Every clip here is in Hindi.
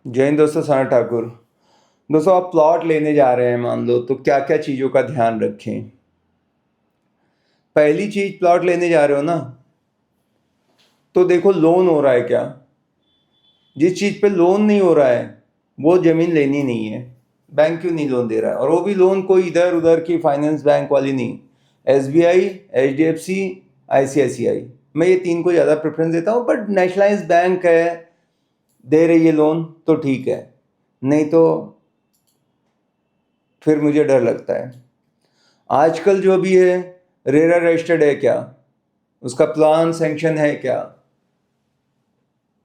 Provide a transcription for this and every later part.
जय हिंद दोस्तों, सना ठाकुर। दोस्तों, आप प्लॉट लेने जा रहे हैं मान लो, तो क्या क्या चीज़ों का ध्यान रखें। पहली चीज़, प्लॉट लेने जा रहे हो ना, तो देखो लोन हो रहा है क्या। जिस चीज़ पे लोन नहीं हो रहा है वो ज़मीन लेनी नहीं है। बैंक क्यों नहीं लोन दे रहा है, और वो भी लोन कोई इधर उधर की फाइनेंस बैंक वाली नहीं। SBI, HDFC, ICICI, मैं ये तीन को ज़्यादा प्रेफरेंस देता हूँ। बट नेशनलाइज बैंक है, दे रही है लोन, तो ठीक है। नहीं तो फिर मुझे डर लगता है। आजकल जो भी है, रेरा रजिस्टर्ड है क्या, उसका प्लान सैंक्शन है क्या,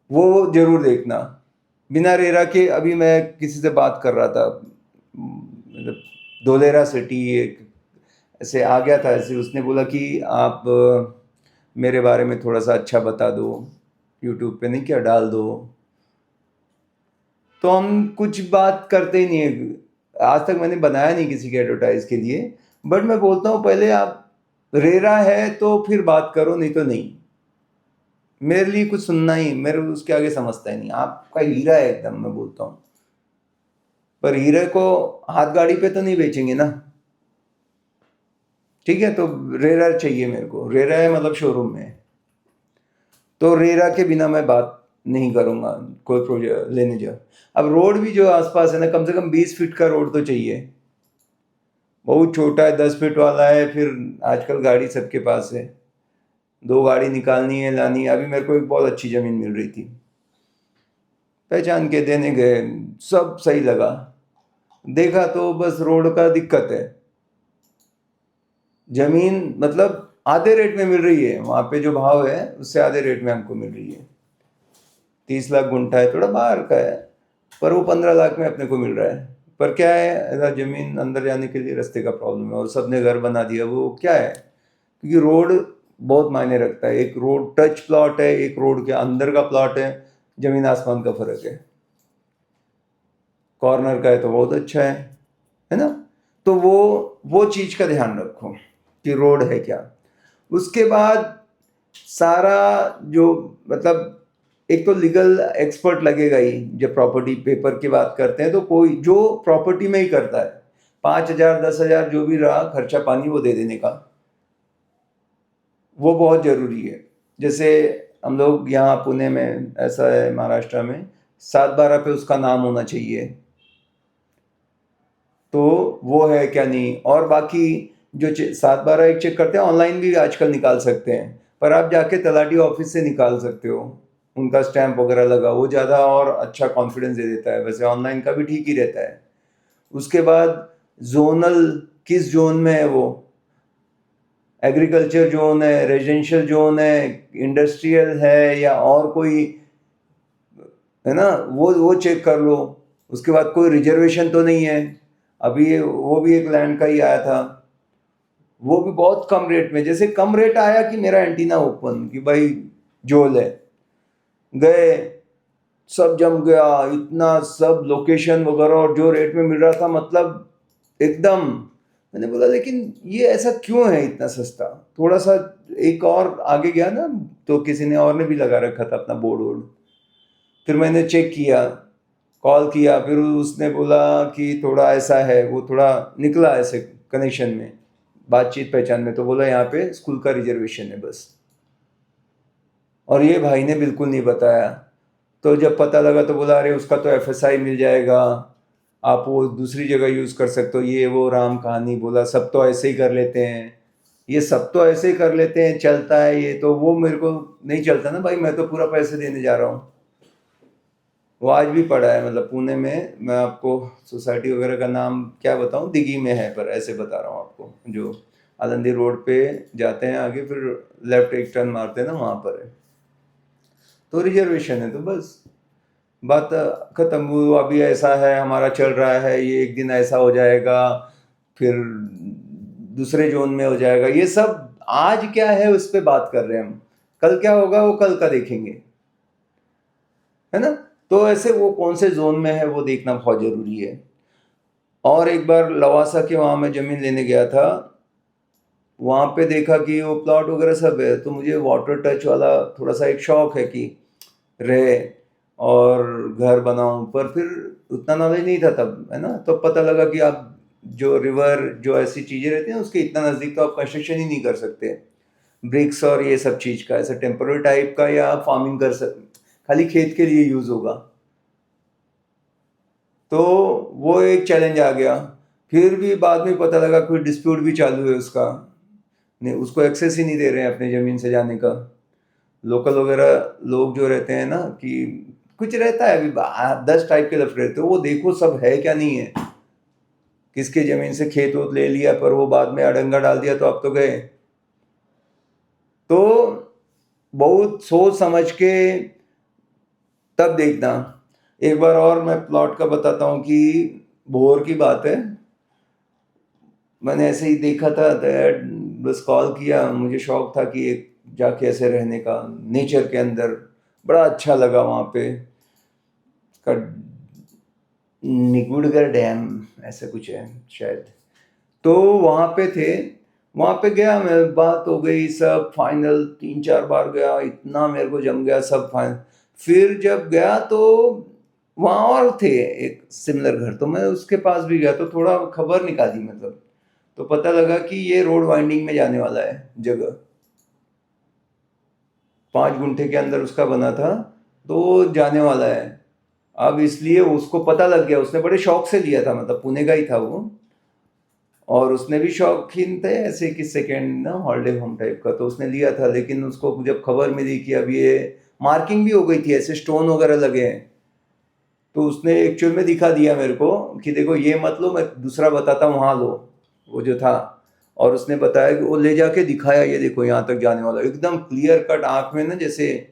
वो जरूर देखना। बिना रेरा के, अभी मैं किसी से बात कर रहा था, मतलब धोलेरा सिटी एक ऐसे आ गया था, ऐसे उसने बोला कि आप मेरे बारे में थोड़ा सा अच्छा बता दो, यूट्यूब पे नहीं क्या डाल दो। तो हम कुछ बात करते ही नहीं है। आज तक मैंने बनाया नहीं किसी के एडवर्टाइज के लिए। बट मैं बोलता हूँ, पहले आप रेरा है तो फिर बात करो, नहीं तो नहीं। मेरे लिए कुछ सुनना ही, मेरे उसके आगे समझता ही नहीं। आपका हीरा है एकदम, मैं बोलता हूँ। पर हीरे को हाथ गाड़ी पे तो नहीं बेचेंगे ना। ठीक है, तो रेरा चाहिए मेरे को। रेरा है मतलब शोरूम में, तो रेरा के बिना मैं बात नहीं करूँगा कोई प्रोजेक्ट लेने जाओ। अब रोड भी जो आसपास है ना, कम से कम 20 फीट का रोड तो चाहिए। बहुत छोटा है, 10 फीट वाला है, फिर आजकल गाड़ी सबके पास है। 2 गाड़ी निकालनी है, लानी है। अभी मेरे को एक बहुत अच्छी ज़मीन मिल रही थी, पहचान के देने गए, सब सही लगा। देखा तो बस रोड का दिक्कत है। ज़मीन मतलब आधे रेट में मिल रही है, वहाँ पे जो भाव है उससे आधे रेट में हमको मिल रही है। 30 लाख गुंठा है, थोड़ा बाहर का है, पर वो 15 लाख में अपने को मिल रहा है। पर क्या है, ऐसा ज़मीन अंदर जाने के लिए रास्ते का प्रॉब्लम है, और सबने घर बना दिया। वो क्या है, क्योंकि रोड बहुत मायने रखता है। एक रोड टच प्लॉट है, एक रोड के अंदर का प्लॉट है, ज़मीन आसमान का फ़र्क है। कॉर्नर का है तो बहुत अच्छा है ना। तो वो चीज़ का ध्यान रखो कि रोड है क्या। उसके बाद सारा जो, मतलब एक तो लीगल एक्सपर्ट लगेगा ही। जब प्रॉपर्टी पेपर की बात करते हैं तो कोई जो प्रॉपर्टी में ही करता है, 5,000 10,000 जो भी रहा खर्चा पानी वो दे देने का, वो बहुत ज़रूरी है। जैसे हम लोग यहाँ पुणे में ऐसा है, महाराष्ट्र में 7/12 पे उसका नाम होना चाहिए। तो वो है क्या नहीं। और बाकी जो 7/12 एक चेक करते हैं, ऑनलाइन भी आजकल निकाल सकते हैं, पर आप जाके तलाटी ऑफिस से निकाल सकते हो। उनका स्टैंप वगैरह लगा, वो ज़्यादा और अच्छा कॉन्फिडेंस दे देता है। वैसे ऑनलाइन का भी ठीक ही रहता है। उसके बाद जोनल, किस जोन में है वो, एग्रीकल्चर जोन है, रेजिडेंशियल जोन है, इंडस्ट्रियल है, या और कोई है ना, वो चेक कर लो। उसके बाद कोई रिजर्वेशन तो नहीं है। अभी वो भी एक लैंड का ही आया था, वो भी बहुत कम रेट में। जैसे कम रेट आया कि मेरा एंटीना ओपन कि भाई जोल है, गए, सब जम गया। इतना सब लोकेशन वगैरह, और जो रेट में मिल रहा था, मतलब एकदम। मैंने बोला लेकिन ये ऐसा क्यों है इतना सस्ता। थोड़ा सा एक और आगे गया ना, तो किसी ने और ने भी लगा रखा था अपना बोर्ड वोर्ड। फिर मैंने चेक किया, कॉल किया, फिर उसने बोला कि थोड़ा ऐसा है, वो थोड़ा निकला ऐसे कनेक्शन में, बातचीत पहचान में। तो बोला यहाँ पे स्कूल का रिजर्वेशन है बस। और ये भाई ने बिल्कुल नहीं बताया। तो जब पता लगा तो बोला अरे उसका तो FSI मिल जाएगा, आप वो दूसरी जगह यूज़ कर सकते हो। ये वो राम कहानी बोला, सब तो ऐसे ही कर लेते हैं। ये सब तो ऐसे ही कर लेते हैं, चलता है ये तो। वो मेरे को नहीं चलता ना भाई, मैं तो पूरा पैसे देने जा रहा हूँ। वो आज भी पड़ा है, मतलब पुणे में। मैं आपको सोसाइटी वगैरह का नाम क्या बताऊं, दिघी में है, पर ऐसे बता रहा हूँ आपको। जो आलंदी रोड पे जाते हैं आगे, फिर लेफ्ट एक टर्न मारते हैं ना, वहाँ पर है। तो रिजर्वेशन है, तो बस बात खत्म। वो अभी ऐसा है, हमारा चल रहा है, ये एक दिन ऐसा हो जाएगा, फिर दूसरे जोन में हो जाएगा। ये सब आज क्या है उस पर बात कर रहे हैं हम। कल क्या होगा वो कल का देखेंगे, है ना। तो ऐसे वो कौन से जोन में है वो देखना बहुत जरूरी है। और एक बार लवासा के वहाँ मैं ज़मीन लेने गया था, वहाँ पे देखा कि वो प्लॉट वगैरह सब है। तो मुझे वाटर टच वाला थोड़ा सा एक शौक है कि रहे। और घर बनाऊं, पर फिर उतना नॉलेज नहीं था तब, है ना। तो पता लगा कि आप जो रिवर, जो ऐसी चीज़ें रहती हैं उसके इतना नज़दीक तो आप कंस्ट्रक्शन ही नहीं कर सकते, ब्रिक्स और ये सब चीज़ का, ऐसा टेम्पररी टाइप का, या फार्मिंग कर सक, खाली खेत के लिए यूज़ होगा। तो वो एक चैलेंज आ गया। फिर भी बाद में पता लगा कोई डिस्प्यूट भी चालू है उसका, नहीं उसको एक्सेस ही नहीं दे रहे हैं अपने ज़मीन से जाने का। लोकल वगैरह लोग जो रहते हैं ना, कि कुछ रहता है अभी 10 टाइप के लफड़े रहते हैं, वो देखो सब है क्या नहीं है, किसके ज़मीन से खेत वोत ले लिया पर वो बाद में अड़ंगा डाल दिया तो आप तो गए। तो बहुत सोच समझ के तब देखना। एक बार और मैं प्लॉट का बताता हूँ कि भोर की बात है, मैंने ऐसे ही देखा था, बस कॉल किया, मुझे शौक था कि एक जाके ऐसे रहने का नेचर के अंदर, बड़ा अच्छा लगा वहाँ पे। का निगुड़गढ़ डैम ऐसा कुछ है शायद। तो वहाँ पे थे, वहाँ पे गया मैं, बात हो गई सब फाइनल, 3-4 बार गया, इतना मेरे को जम गया सब फाइनल। फिर जब गया तो वहाँ और थे एक सिमिलर घर, तो मैं उसके पास भी गया, तो थोड़ा खबर निकाली मतलब, तो पता लगा कि ये रोड वाइंडिंग में जाने वाला है जगह, 5 गुंठे के अंदर उसका बना था, तो जाने वाला है। अब इसलिए उसको पता लग गया, उसने बड़े शौक से लिया था, मतलब पुणे का ही था वो, और उसने भी शौकीन थे ऐसे कि सेकेंड ना हॉलीडे होम टाइप का, तो उसने लिया था। लेकिन उसको जब खबर मिली कि अब ये मार्किंग भी हो गई थी, ऐसे स्टोन वगैरह लगे हैं, तो उसने एक्चुअल में दिखा दिया मेरे को कि देखो ये मत लो, मैं दूसरा बताता हूँ वहाँ लो, वो जो था। और उसने बताया कि वो ले जाके दिखाया, ये देखो यहाँ तक जाने वाला, एकदम क्लियर कट, आँख में ना जैसे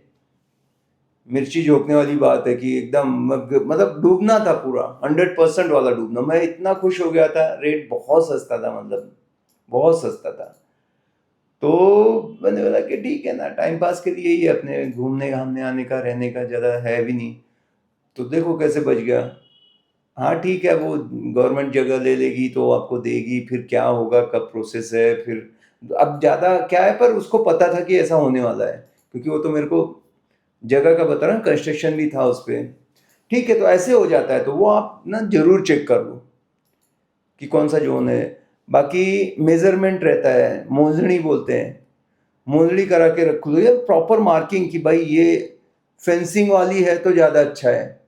मिर्ची झोंकने वाली बात है कि एकदम मतलब डूबना था पूरा, 100% वाला डूबना। मैं इतना खुश हो गया था, रेट बहुत सस्ता था, मतलब बहुत सस्ता था। तो मैंने बोला कि ठीक है ना, टाइम पास के लिए ही है, अपने घूमने घामने आने का, रहने का ज़्यादा है भी नहीं। तो देखो कैसे बच गया। हाँ ठीक है, वो गवर्नमेंट जगह ले लेगी तो आपको देगी, फिर क्या होगा, कब प्रोसेस है, फिर अब ज़्यादा क्या है, पर उसको पता था कि ऐसा होने वाला है, क्योंकि वो तो मेरे को जगह का बता रहा, कंस्ट्रक्शन भी था उस पे। ठीक है, तो ऐसे हो जाता है, तो वो आप ना ज़रूर चेक कर लो कि कौन सा जोन है। बाकी मेजरमेंट रहता है, मोजनी बोलते हैं, मोजनी करा के रख लो, या प्रॉपर मार्किंग कि भाई ये फेंसिंग वाली है तो ज़्यादा अच्छा है।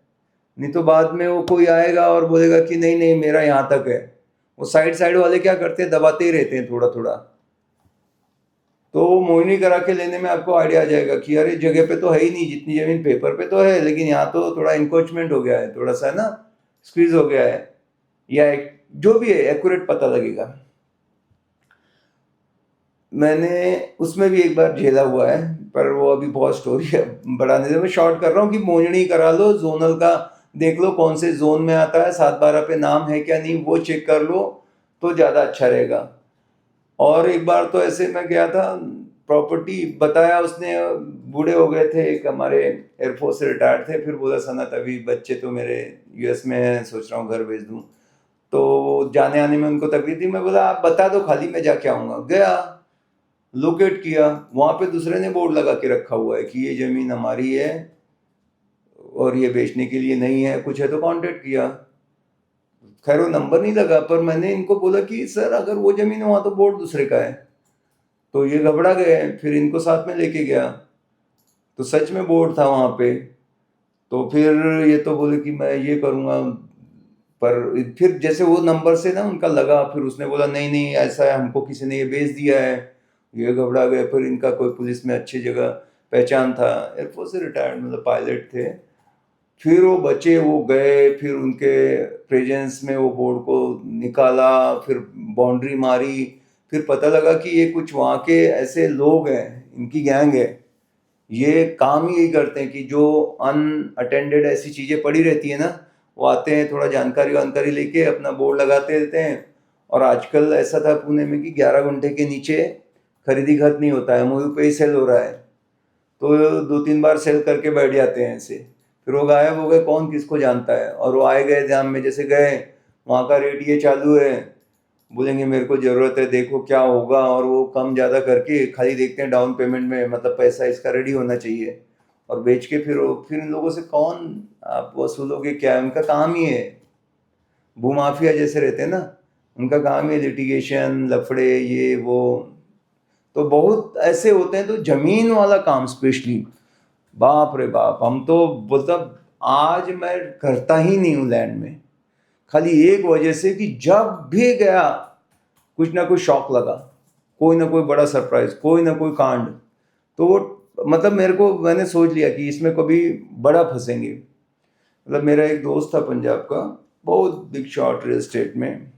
नहीं तो बाद में वो कोई आएगा और बोलेगा कि नहीं नहीं मेरा यहाँ तक है। वो साइड साइड वाले क्या करते हैं, दबाते ही रहते हैं थोड़ा थोड़ा। तो वो मोहिनी करा के लेने में आपको आइडिया आ जाएगा कि अरे जगह पे तो है ही नहीं, जितनी जमीन पेपर पे तो है, लेकिन यहाँ तो थोड़ा इंक्रोचमेंट हो गया है, थोड़ा सा ना स्क्वीज हो गया है, या एक जो भी है एक्यूरेट पता लगेगा। मैंने उसमें भी एक बार झेला हुआ है, पर वो अभी बहुत स्टोरी है, बढ़ाने से मैं शॉर्ट कर रहा हूँ कि मोजनी करा लो, जोनल का देख लो कौन से जोन में आता है, 7/12 पे नाम है क्या नहीं वो चेक कर लो, तो ज़्यादा अच्छा रहेगा। और एक बार तो ऐसे मैं गया था, प्रॉपर्टी बताया उसने, बूढ़े हो गए थे, एक हमारे एयरफोर्स से रिटायर्ड थे, फिर बोला सनत अभी बच्चे तो मेरे यूएस में हैं, सोच रहा हूँ घर भेज दूँ, तो जाने आने में उनको तकलीफ थी। मैं बोला आप बता दो खाली, मैं जाके आऊँगा। गया, लोकेट किया, वहाँ पे दूसरे ने बोर्ड लगा के रखा हुआ है कि ये ज़मीन हमारी है और ये बेचने के लिए नहीं है, कुछ है तो कांटेक्ट किया। खैर वो नंबर नहीं लगा, पर मैंने इनको बोला कि सर अगर वो ज़मीन है वहाँ तो बोर्ड दूसरे का है। तो ये घबरा गए, फिर इनको साथ में लेके गया, तो सच में बोर्ड था वहाँ पे। तो फिर ये तो बोले कि मैं ये करूँगा, पर फिर जैसे वो नंबर से ना उनका लगा, फिर उसने बोला नहीं नहीं ऐसा है, हमको किसी ने ये बेच दिया है। ये घबरा गए, फिर इनका कोई पुलिस में अच्छी जगह पहचान था, एयरफोर्स से रिटायर्ड मतलब पायलट थे। फिर वो बचे, वो गए, फिर उनके प्रेजेंस में वो बोर्ड को निकाला, फिर बाउंड्री मारी, फिर पता लगा कि ये कुछ वहाँ के ऐसे लोग हैं, इनकी गैंग है, ये काम ही यही करते हैं कि जो अनअटेंडेड ऐसी चीज़ें पड़ी रहती है ना, वो आते हैं थोड़ा जानकारी वानकारी लेके अपना बोर्ड लगाते रहते हैं। और आजकल ऐसा था पुणे में कि 11 घंटे के नीचे खरीदी खत नहीं होता है, एमओयू पे ही सेल हो रहा है, तो 2-3 बार सेल करके बैठ जाते हैं ऐसे, फिर वो गायब हो गए, कौन किसको जानता है। और वो आए गए ध्यान में, जैसे गए वहाँ का रेट ये चालू है, बोलेंगे मेरे को ज़रूरत है, देखो क्या होगा, और वो कम ज़्यादा करके खाली देखते हैं डाउन पेमेंट में, मतलब पैसा इसका रेडी होना चाहिए, और बेच के फिर इन लोगों से कौन आप वसूलोगे? क्या उनका काम ही है, भूमाफिया जैसे रहते हैं ना, उनका काम है लिटिगेशन, लफड़े, ये वो। तो बहुत ऐसे होते हैं। तो जमीन वाला काम स्पेशली, बाप रे बाप, हम तो मतलब आज मैं करता ही नहीं हूँ लैंड में, खाली एक वजह से कि जब भी गया कुछ ना कुछ शौक लगा, कोई ना कोई बड़ा सरप्राइज, कोई ना कोई कांड। तो वो मतलब मैंने सोच लिया कि इसमें कभी बड़ा फंसेंगे। मतलब मेरा एक दोस्त था पंजाब का, बहुत बिग शॉट रियल एस्टेट में,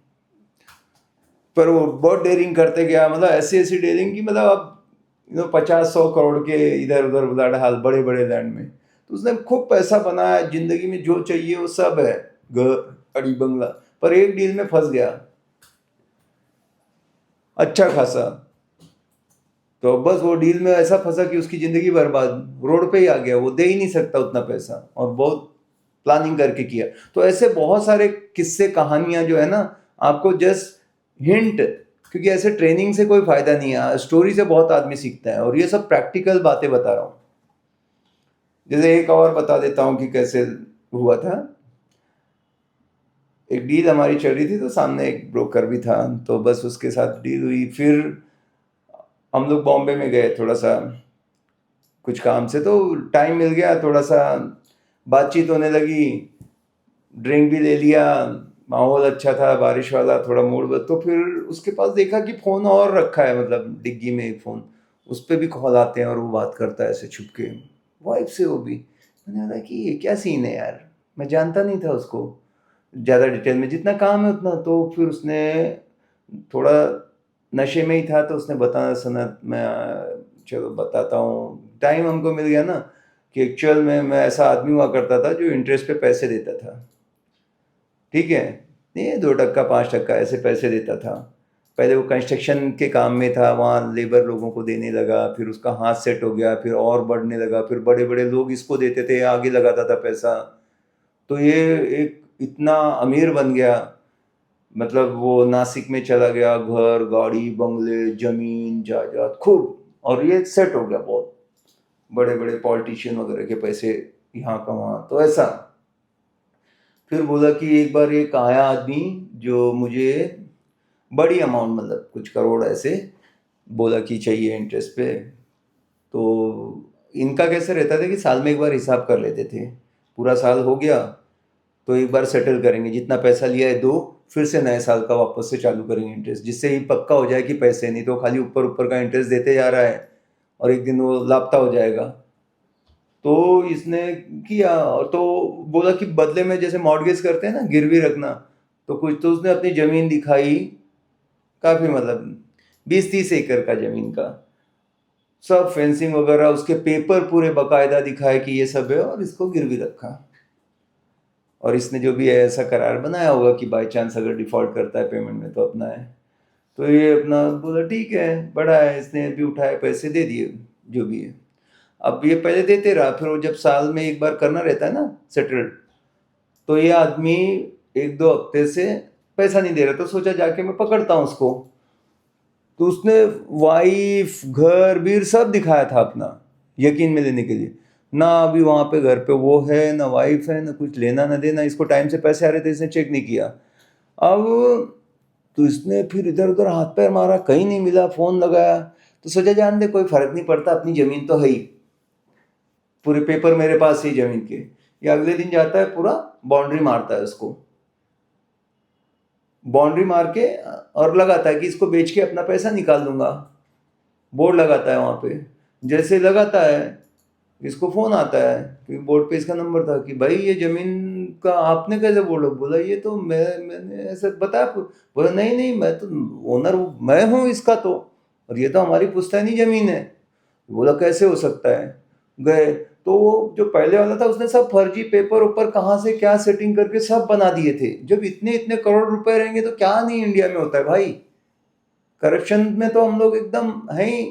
पर वो बहुत डेयरिंग करते गया, मतलब ऐसी ऐसी डेयरिंग की मतलब अब 50-100 करोड़ के इधर उधर उड़ा डाल बड़े बड़े लैंड में। तो उसने खूब पैसा बनाया, जिंदगी में जो चाहिए वो सब है, घर, गाड़ी, बंगला। पर एक डील में फंस गया अच्छा खासा। तो बस वो डील में ऐसा फंसा कि उसकी जिंदगी बर्बाद, रोड पे ही आ गया, वो दे ही नहीं सकता उतना पैसा, और बहुत प्लानिंग करके किया। तो ऐसे बहुत सारे किस्से कहानियां जो है ना, आपको जस्ट हिंट, क्योंकि ऐसे ट्रेनिंग से कोई फायदा नहीं है, स्टोरी से बहुत आदमी सीखता है, और ये सब प्रैक्टिकल बातें बता रहा हूँ। जैसे एक और बता देता हूँ कि कैसे हुआ था। एक डील हमारी चल रही थी, तो सामने एक ब्रोकर भी था, तो बस उसके साथ डील हुई। फिर हम लोग बॉम्बे में गए थोड़ा सा कुछ काम से, तो टाइम मिल गया, थोड़ा सा बातचीत होने लगी, ड्रिंक भी ले लिया, माहौल अच्छा था, बारिश वाला, थोड़ा मूड। तो फिर उसके पास देखा कि फ़ोन और रखा है, मतलब डिग्गी में एक फ़ोन, उस पर भी कॉल आते हैं और वो बात करता है ऐसे छुप के, वाइफ से वो भी। मैंने कहा कि ये क्या सीन है यार, मैं जानता नहीं था उसको ज़्यादा डिटेल में, जितना काम है उतना। तो फिर उसने थोड़ा नशे में ही था, तो उसने बताना सुना, मैं चलो बताता हूँ। टाइम हमको मिल गया ना कि एक्चुअल में मैं ऐसा आदमी हुआ करता था जो इंटरेस्ट पे पैसे देता था, ठीक है, ये 2 टक्का 5 टक्का ऐसे पैसे देता था। पहले वो कंस्ट्रक्शन के काम में था, वहाँ लेबर लोगों को देने लगा, फिर उसका हाथ सेट हो गया, फिर और बढ़ने लगा, फिर बड़े बड़े लोग इसको देते थे, आगे लगाता था पैसा। तो ये एक इतना अमीर बन गया, मतलब वो नासिक में चला गया, घर, गाड़ी, बंगले, जमीन, जायदाद खूब, और ये सेट हो गया बहुत, बड़े बड़े पॉलिटिशियन वगैरह के पैसे यहाँ का वहाँ। तो ऐसा फिर बोला कि एक बार एक आया आदमी जो मुझे बड़ी अमाउंट, मतलब कुछ करोड़ ऐसे, बोला कि चाहिए इंटरेस्ट पे। तो इनका कैसे रहता था कि साल में एक बार हिसाब कर लेते थे, पूरा साल हो गया तो एक बार सेटल करेंगे, जितना पैसा लिया है दो, फिर से नए साल का वापस से चालू करेंगे इंटरेस्ट, जिससे ही पक्का हो जाए कि पैसे नहीं तो खाली ऊपर ऊपर का इंटरेस्ट देते जा रहा है और एक दिन वो लापता हो जाएगा। तो इसने किया, तो बोला कि बदले में जैसे मॉर्गेज करते हैं ना, गिरवी रखना, तो कुछ तो उसने अपनी जमीन दिखाई, काफी मतलब 20-30 एकड़ का जमीन का, सब फेंसिंग वगैरह, उसके पेपर पूरे बकायदा दिखाए कि ये सब है, और इसको गिरवी रखा। और इसने जो भी है ऐसा करार बनाया होगा कि बाई चांस अगर डिफॉल्ट करता है पेमेंट में तो अपना है। तो ये अपना बोला ठीक है, बड़ा है, इसने भी उठाए पैसे दे दिए जो भी है। अब ये पहले देते रहा, फिर वो जब साल में एक बार करना रहता है ना सेटल्ड, तो ये आदमी 1-2 हफ्ते से पैसा नहीं दे रहा, तो सोचा जाके मैं पकड़ता हूँ उसको। तो उसने वाइफ, घर बीर सब दिखाया था अपना, यकीन में लेने के लिए। ना अभी वहाँ पे घर पे वो है, ना वाइफ है, ना कुछ लेना ना देना, इसको टाइम से पैसे आ रहे थे, इसने चेक नहीं किया। अब तो इसने फिर इधर उधर हाथ पैर मारा, कहीं नहीं मिला, फोन लगाया, तो सोचा जान दे, कोई फर्क नहीं पड़ता, अपनी जमीन तो है ही, पूरे पेपर मेरे पास ही जमीन के। ये अगले दिन जाता है, पूरा बाउंड्री मारता है उसको, बाउंड्री मार के, और लगाता है कि इसको बेच के अपना पैसा निकाल दूंगा, बोर्ड लगाता है वहाँ पे। जैसे लगाता है, इसको फोन आता है कि बोर्ड पे इसका नंबर था कि भाई ये जमीन का आपने कैसे बोला? बोला ये तो मैंने ऐसे बताया। बोला नहीं नहीं, मैं तो ओनर, मैं हूँ इसका तो, और ये तो हमारी पुश्तैनी जमीन है। बोला कैसे हो सकता है? गए तो वो जो पहले वाला था उसने सब फर्जी पेपर ऊपर कहाँ से क्या सेटिंग करके सब बना दिए थे। जब इतने इतने करोड़ रुपए रहेंगे तो क्या नहीं इंडिया में होता है भाई, करप्शन में तो हम लोग एकदम हैं ही।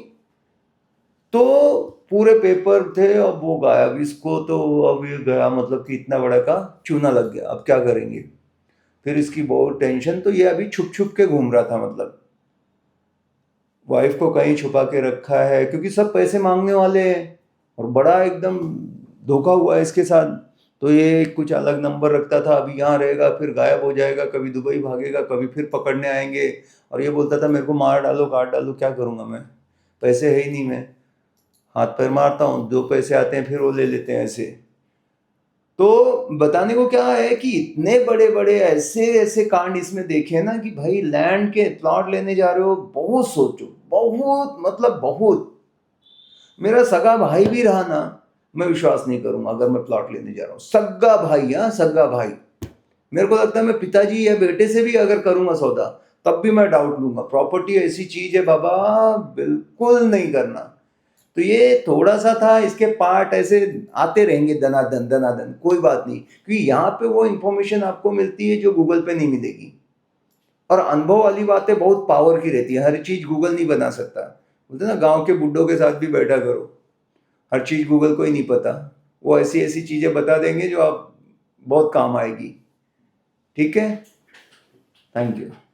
तो पूरे पेपर थे, अब वो गायब, इसको तो अब ये गया, मतलब कि इतना बड़ा का चूना लग गया, अब क्या करेंगे? फिर इसकी बहुत टेंशन, तो ये अभी छुप छुप के घूम रहा था, मतलब वाइफ को कहीं छुपा के रखा है, क्योंकि सब पैसे मांगने वाले हैं। और बड़ा एकदम धोखा हुआ है इसके साथ। तो ये कुछ अलग नंबर रखता था, अभी यहाँ रहेगा फिर गायब हो जाएगा, कभी दुबई भागेगा, कभी फिर पकड़ने आएंगे। और ये बोलता था मेरे को मार डालो काट डालो, क्या करूँगा मैं, पैसे है ही नहीं, मैं हाथ पैर मारता हूँ, जो पैसे आते हैं फिर वो ले लेते हैं ऐसे। तो बताने को क्या है कि इतने बड़े बड़े ऐसे ऐसे कांड इसमें देखे ना कि भाई लैंड के प्लॉट लेने जा रहे हो, बहुत सोचो, बहुत मतलब बहुत। मेरा सगा भाई भी रहा ना, मैं विश्वास नहीं करूंगा अगर मैं प्लॉट लेने जा रहा हूँ, सगा भाई, हाँ सगा भाई। मेरे को लगता है मैं पिताजी या बेटे से भी अगर करूंगा सौदा तब भी मैं डाउट लूंगा। प्रॉपर्टी ऐसी चीज है बाबा, बिल्कुल नहीं करना। तो ये थोड़ा सा था, इसके पार्ट ऐसे आते रहेंगे दनादन दनादन, कोई बात नहीं, क्योंकि यहाँ पे वो इंफॉर्मेशन आपको मिलती है जो गूगल पे नहीं मिलेगी। और अनुभव वाली बातें बहुत पावर की रहती है, हर चीज गूगल नहीं बना सकता। बोलते ना गांव के बुड्ढों के साथ भी बैठा करो, हर चीज गूगल को ही नहीं पता, वो ऐसी ऐसी चीजें बता देंगे जो आप बहुत काम आएगी। ठीक है, थैंक यू।